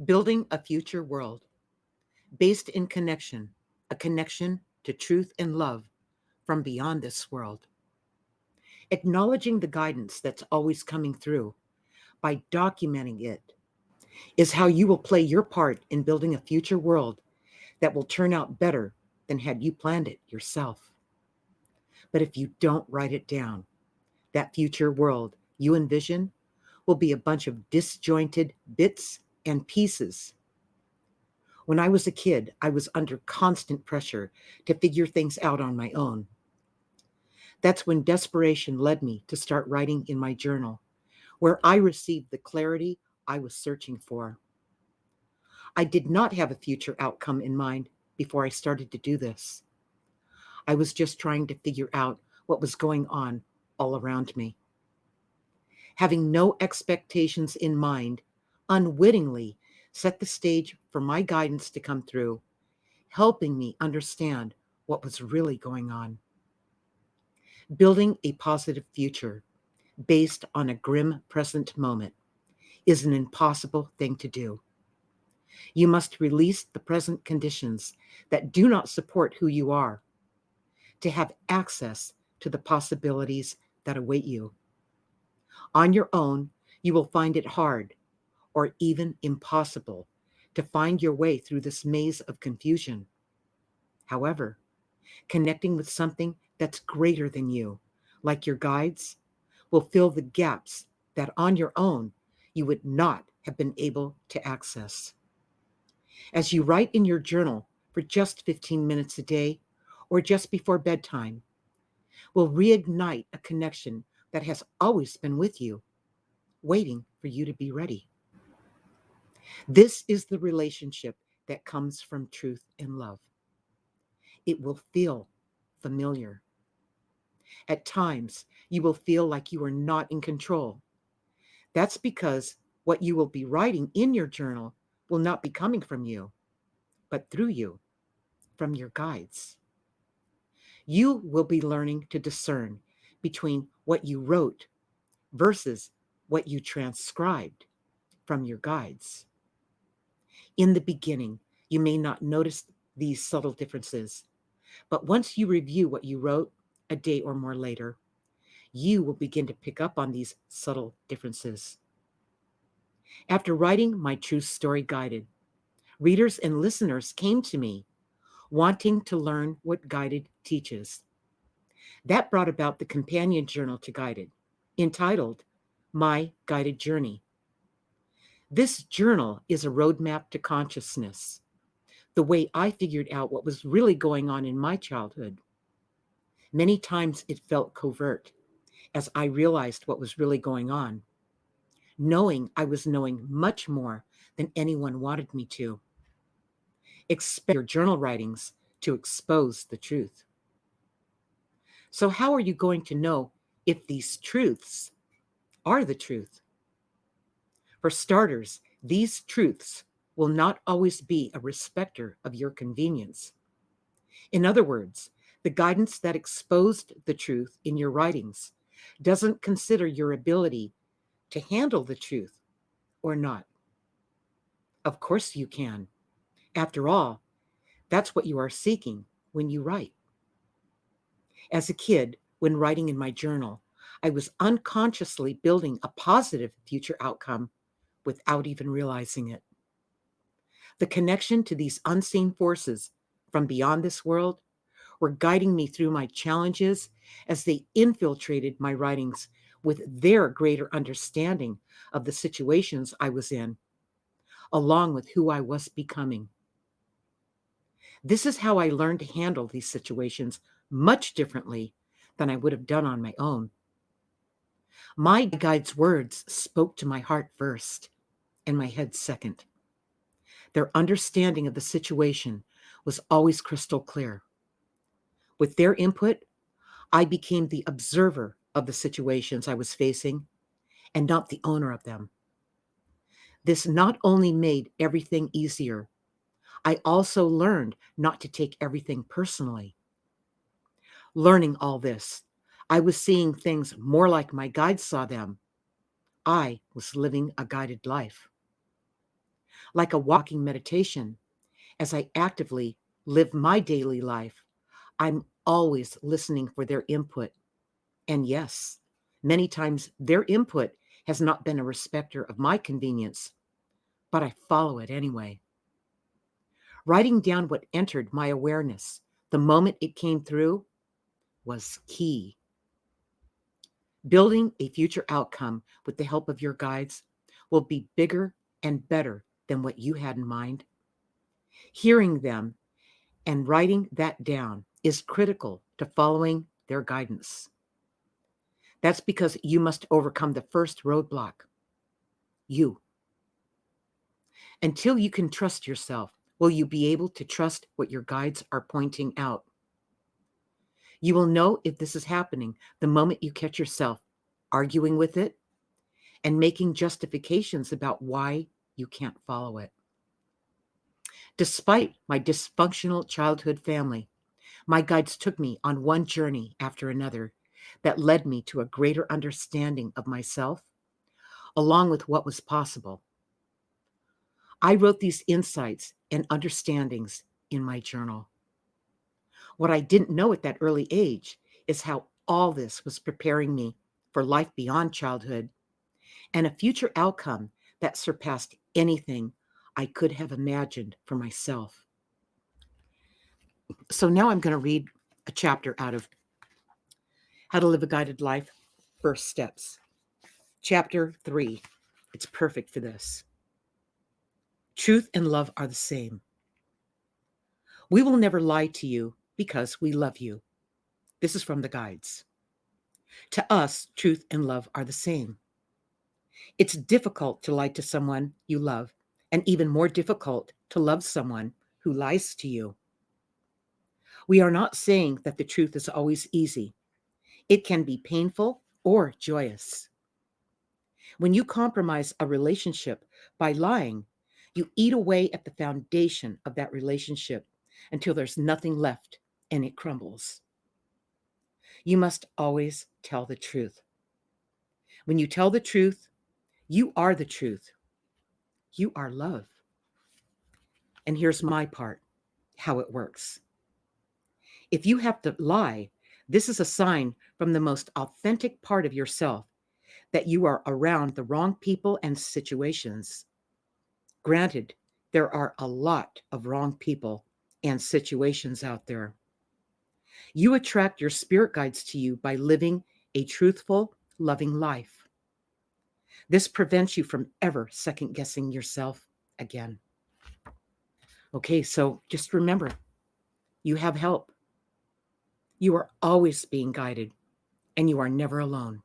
Building a future world based in connection, a connection to truth and love from beyond this world. Acknowledging the guidance that's always coming through by documenting it is how you will play your part in building a future world that will turn out better than had you planned it yourself. But if you don't write it down, that future world you envision will be a bunch of disjointed bits and pieces. When I was a kid, I was under constant pressure to figure things out on my own. That's when desperation led me to start writing in my journal, where I received the clarity I was searching for. I did not have a future outcome in mind before I started to do this. I was just trying to figure out what was going on all around me. Having no expectations in mind, unwittingly set the stage for my guidance to come through, helping me understand what was really going on. Building a positive future based on a grim present moment is an impossible thing to do. You must release the present conditions that do not support who you are to have access to the possibilities that await you. On your own, you will find it hard or even impossible to find your way through this maze of confusion. However, connecting with something that's greater than you, like your guides, will fill the gaps that on your own you would not have been able to access. As you write in your journal for just 15 minutes a day or just before bedtime, will reignite a connection that has always been with you, waiting for you to be ready. This is the relationship that comes from truth and love. It will feel familiar. At times, you will feel like you are not in control. That's because what you will be writing in your journal will not be coming from you, but through you, from your guides. You will be learning to discern between what you wrote versus what you transcribed from your guides. In the beginning, you may not notice these subtle differences, but once you review what you wrote a day or more later, you will begin to pick up on these subtle differences. After writing my True Story Guided, readers and listeners came to me wanting to learn what Guided teaches. That brought about the companion journal to Guided, entitled My Guided Journey. This journal is a roadmap to consciousness, the way I figured out what was really going on in my childhood. Many times it felt covert as I realized what was really going on, knowing I was knowing much more than anyone wanted me to. Expect your journal writings to expose the truth. So, how are you going to know if these truths are the truth? For starters, these truths will not always be a respecter of your convenience. In other words, the guidance that exposed the truth in your writings doesn't consider your ability to handle the truth or not. Of course you can. After all, that's what you are seeking when you write. As a kid, when writing in my journal, I was unconsciously building a positive future outcome without even realizing it. The connection to these unseen forces from beyond this world were guiding me through my challenges as they infiltrated my writings with their greater understanding of the situations I was in, along with who I was becoming. This is how I learned to handle these situations much differently than I would have done on my own. My guide's words spoke to my heart first and my head second. Their understanding of the situation was always crystal clear. With their input, I became the observer of the situations I was facing and not the owner of them. This not only made everything easier, I also learned not to take everything personally. Learning all this, I was seeing things more like my guides saw them. I was living a guided life. Like a walking meditation, as I actively live my daily life, I'm always listening for their input. And yes, many times their input has not been a respecter of my convenience, but I follow it anyway. Writing down what entered my awareness the moment it came through was key. Building a future outcome with the help of your guides will be bigger and better than what you had in mind. Hearing them and writing that down is critical to following their guidance. That's because you must overcome the first roadblock, you. Until you can trust yourself, will you be able to trust what your guides are pointing out? You will know if this is happening the moment you catch yourself arguing with it and making justifications about why you can't follow it. Despite my dysfunctional childhood family, my guides took me on one journey after another that led me to a greater understanding of myself, along with what was possible. I wrote these insights and understandings in my journal. What I didn't know at that early age is how all this was preparing me for life beyond childhood and a future outcome that surpassed anything I could have imagined for myself. So now I'm going to read a chapter out of How to Live a Guided Life, First Steps. Chapter 3. It's perfect for this. Truth and love are the same. We will never lie to you because we love you. This is from the guides. To us, truth and love are the same. It's difficult to lie to someone you love, and even more difficult to love someone who lies to you. We are not saying that the truth is always easy. It can be painful or joyous. When you compromise a relationship by lying, you eat away at the foundation of that relationship until there's nothing left and it crumbles. You must always tell the truth. When you tell the truth, you are the truth. You are love. And here's my part, how it works. If you have to lie, this is a sign from the most authentic part of yourself that you are around the wrong people and situations. Granted, there are a lot of wrong people and situations out there. You attract your spirit guides to you by living a truthful, loving life. This prevents you from ever second guessing yourself again. Okay, so just remember, you have help. You are always being guided, and you are never alone.